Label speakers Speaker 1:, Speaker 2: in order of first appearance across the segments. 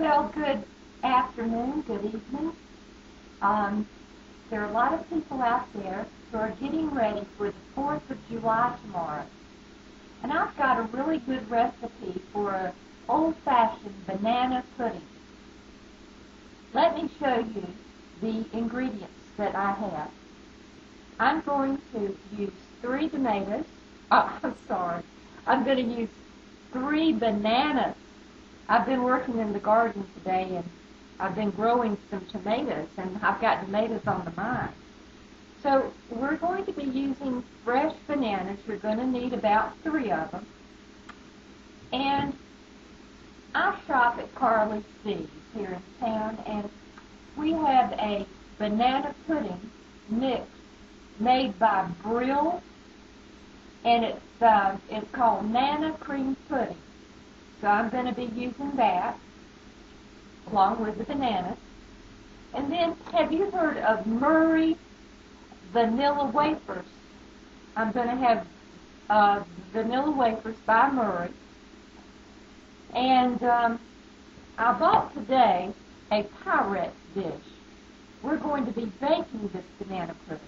Speaker 1: Well, good afternoon, good evening. There are a lot of people out there who are getting ready for the 4th of July tomorrow. And I've got a really good recipe for an old-fashioned banana pudding. Let me show you the ingredients that I have. I'm going to use 3 tomatoes. I'm going to use 3 bananas. I've been working in the garden today, and I've been growing some tomatoes, and I've got tomatoes on the mind. So we're going to be using fresh bananas. You're going to need about 3 of them. And I shop at Carly's Seeds here in town, and we have a banana pudding mix made by Brill, and it's called Nanna cream pudding. So I'm going to be using that along with the bananas. And then, have you heard of Murray vanilla wafers? I'm going to have vanilla wafers by Murray. And I bought today a Pyrex dish. We're going to be baking this banana pudding.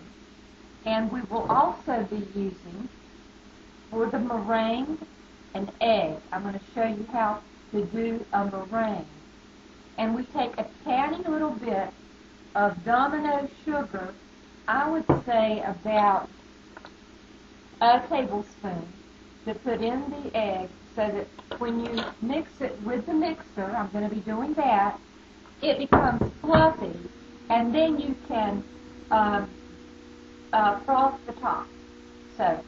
Speaker 1: And we will also be using, for the meringue, an egg. I'm going to show you how to do a meringue. And we take a tiny little bit of Domino sugar, I would say about a tablespoon, to put in the egg so that when you mix it with the mixer, I'm going to be doing that, it becomes fluffy, and then you can froth the top. So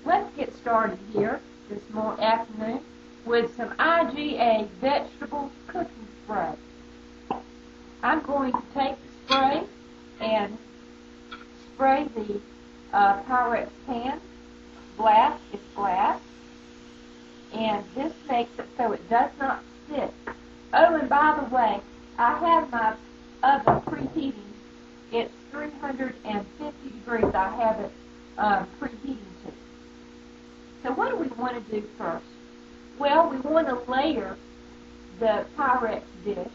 Speaker 1: let's get started here this afternoon with some IGA vegetable cooking spray. I'm going to take the spray and spray the Pyrex pan. Glass is glass, and this makes it so it does not stick. Oh, and by the way, I have my oven preheating. It's 350 degrees. I have it preheating to. So what do we want to do first? Well, we want to layer the Pyrex dish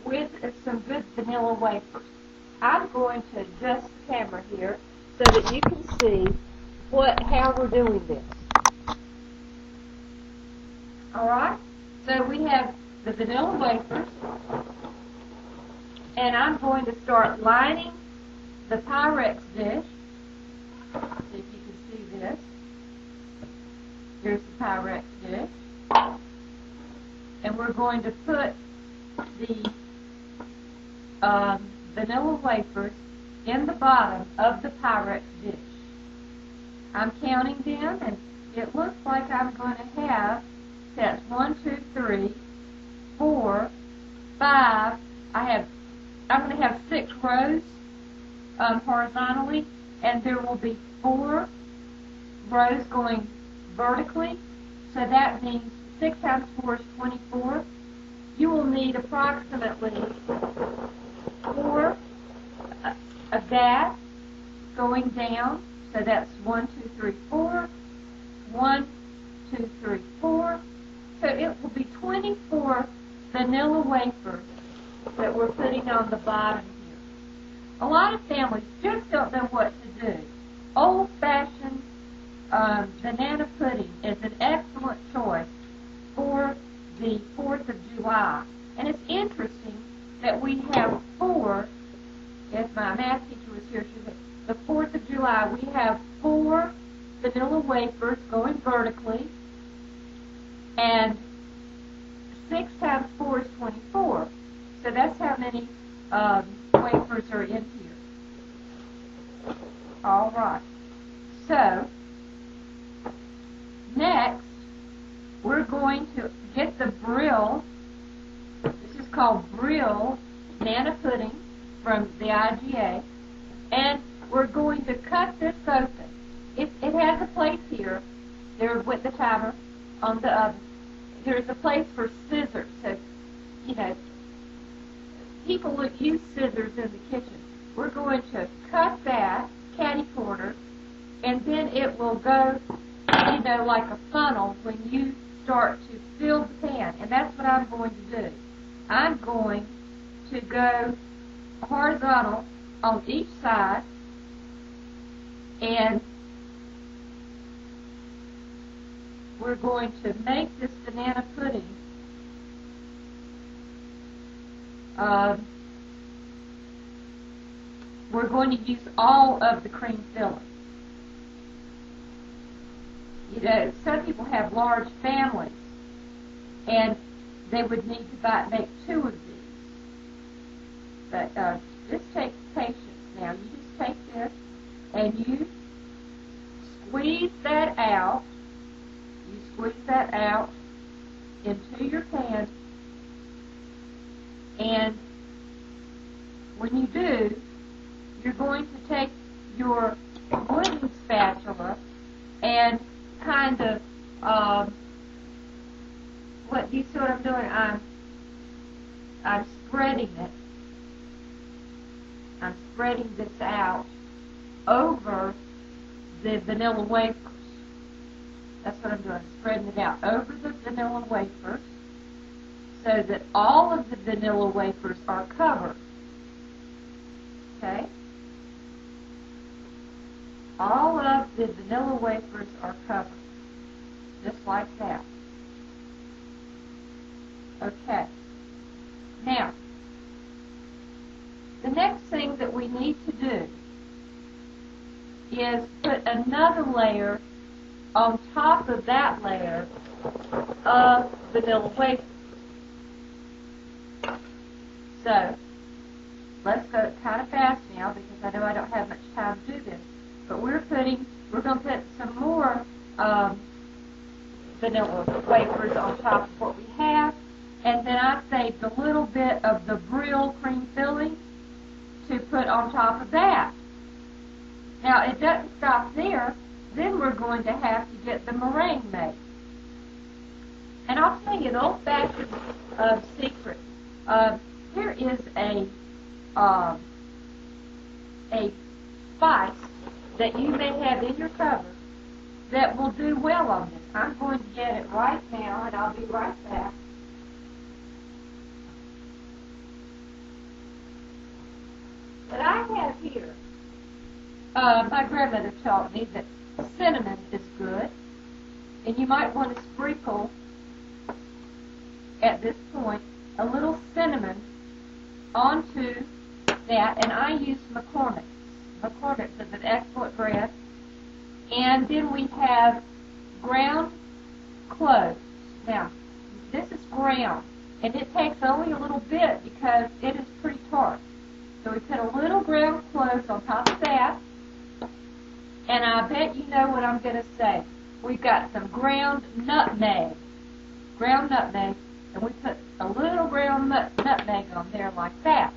Speaker 1: with some good vanilla wafers. I'm going to adjust the camera here so that you can see how we're doing this. Alright, so we have the vanilla wafers, and I'm going to start lining the Pyrex dish. See if you can see this. Here's the Pyrex dish. And we're going to put the vanilla wafers in the bottom of the Pyrex dish. I'm counting them, and it looks like I'm going to have, that's 1, 2, 3, 4, 5. I'm going to have 6 rows horizontally, and there will be 4 rows going vertically. So that means 6 times 4 is 24. You will need approximately 4 of that going down. So that's 1, 2, 3, 4. 1, 2, 3, 4. So it will be 24 vanilla wafers that we're putting on the bottom here. A lot of families just don't know what to do. Old-fashioned banana pudding is an excellent choice for the 4th of July. And it's interesting that we have 4, if my math teacher was here, she would, the 4th of July, we have 4 vanilla wafers going vertically, and 6 times 4 is 24. So that's how many wafers are in here. All right. So next, we're going to get the Brill. This is called Brill Nanna pudding from the IGA, and we're going to cut this open. It has a place here, there with the timer on the oven. There's a place for scissors, so, you know, people would use scissors in the kitchen. We're going to cut that catty corner, and then it will go, you know, like a funnel when you start to fill the pan, and that's what I'm going to do. I'm going to go horizontal on each side, and we're going to make this banana pudding we're going to use all of the cream filling. You know, some people have large families, and they would need to make 2 of these. But this takes patience. Now, you just take this, and you squeeze that out. You squeeze that out into your pan, and when you do, you're going to take your wooden spatula and kind of, what you see what I'm doing? I'm spreading it. I'm spreading this out over the vanilla wafers. That's what I'm doing. I'm spreading it out over the vanilla wafers so that all of the vanilla wafers are covered. Okay? All of the vanilla wafers are covered. Just like that. Okay. Now, the next thing that we need to do is put another layer on top of that layer of vanilla wafers. So, let's go kind of fast now because I know I don't have much time to do this. But we're going to put some more vanilla wafers on top of what we have, and then I saved a little bit of the Brill cream filling to put on top of that. Now, it doesn't stop there. Then we're going to have to get the meringue made. And I'll tell you an old-fashioned secret. Here is a spice that you may have in your cupboard that will do well on this. I'm going to get it right now, and I'll be right back. But I have here, my grandmother taught me that cinnamon is good, and you might want to sprinkle, at this point, a little cinnamon onto that, and I use McCormick's. McCormick's is an excellent brand. And then we have ground cloves. Now, this is ground, and it takes only a little bit because it is pretty tart. So we put a little ground cloves on top of that, and I bet you know what I'm going to say. We've got some ground nutmeg, and we put a little ground nutmeg on there like that.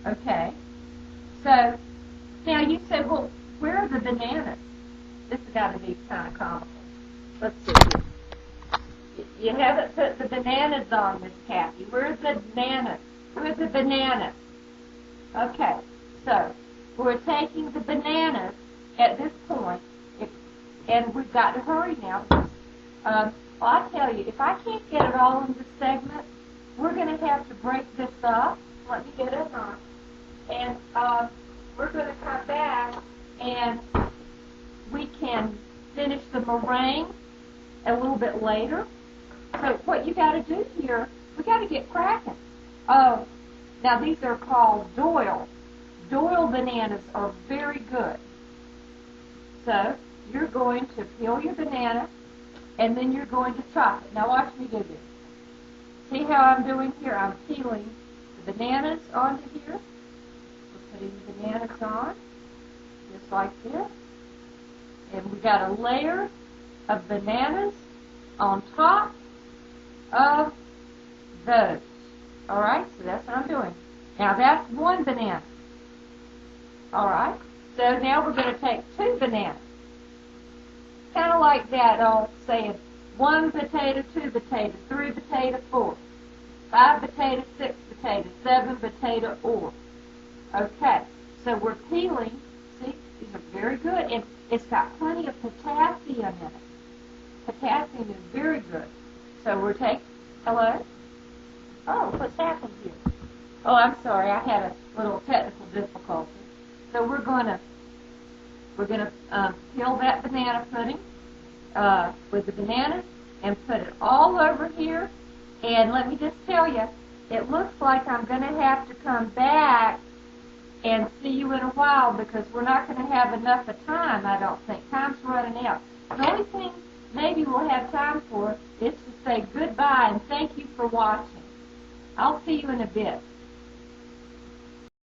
Speaker 1: Okay. So, now you say, well, where are the bananas? This has got to be kind of comical. Let's see. You haven't put the bananas on, Miss Kathy. Where's the bananas? Where's the bananas? Okay, so we're taking the bananas at this point, and we've got to hurry now. Well, I tell you, if I can't get it all in this segment, we're going to have to break this up. Let me get it on. And we're going to come back, and we can finish the meringue a little bit later. So what you got to do here, we got to get cracking. Oh, now these are called Doyle. Doyle bananas are very good. So you're going to peel your banana, and then you're going to chop it. Now watch me do this. See how I'm doing here? I'm peeling the bananas onto here. We're putting the bananas on, just like this. And we got a layer of bananas on top of those. All right, so that's what I'm doing. Now that's one banana. All right, so now we're going to take 2 bananas. Kind of like that old saying, 1 potato, 2 potatoes, 3 potato, 4, 5 potato, 6 potato, 7 potato, or. Okay, so we're peeling. See, these are very good, and it's got plenty of potassium in it. Potassium is very good. So we're taking, hello? Oh, what's happened here? Oh, I'm sorry. I had a little technical difficulty. So we're gonna peel that banana pudding with the bananas and put it all over here. And let me just tell you, it looks like I'm going to have to come back and see you in a while because we're not going to have enough of time, I don't think. Time's running out. The only thing maybe we'll have time for is to say goodbye and thank you for watching. I'll see you in a bit.